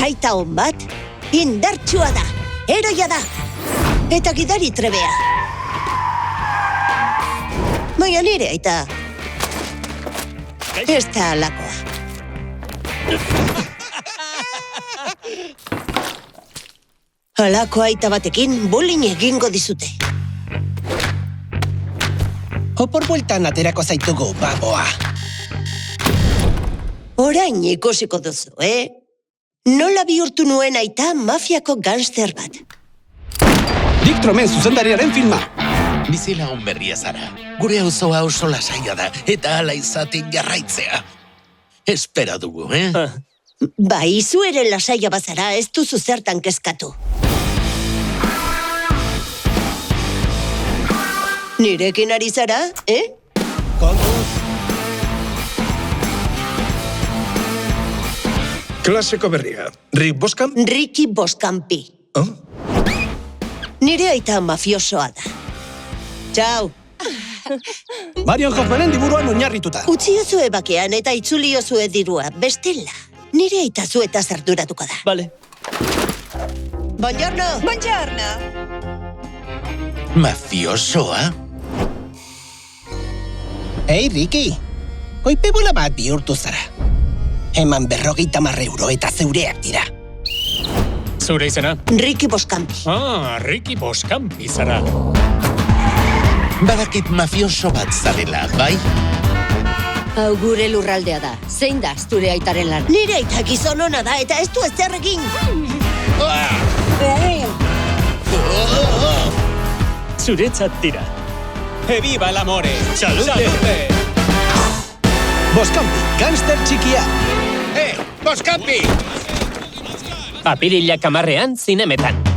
Aita hon bat, indartsua da, heroia da, eta gidari trebea. Baina nire aita, ez da alakoa. Halako aita batekin bullying egingo dizute. Opor bueltan aterako zaitugu, baboa. Orain ikusiko duzu, Nola bihurtu nuen aita mafiako gangster bat. Dick Tromen zuzendariaren filma. Bizilagun berria zara. Gure auzoa oso lasaia da, eta hala izaten jarraitzea. Espera dugu, Bai, zu ere lasaia bazara, ez duzu zertan kezkatu. Nirekin ari zara, Kontuz. Klaseko berria. Rick Boskamp? Ricky Boskampi. Oh? Nire aita mafiosoa da. Txau. Marion Hoffmanen liburuan oinarrituta. Utziozue bakean eta itzuliozue dirua, bestela. Nire aita zueta zarduratuko da. Vale. Buongiorno! Buongiorno! Mafiosoa? Ei, Ricky. Koipebola bat bihurtu zara. Eman 50 euro eta zeureak dira. Zure izena? Ricky Boskampi. Ricky Boskampi zara. Badakit mafioso bat zarela, bai? Hau gure lurraldea da. Zein da zure aitaren lan? Nire aita gizon ona da eta ez du ezer egin. Zuretzat dira. Eviva el amore! Salute! Boskampi, gangster txikia. Boskampi! Apirilak 10 zinemetan.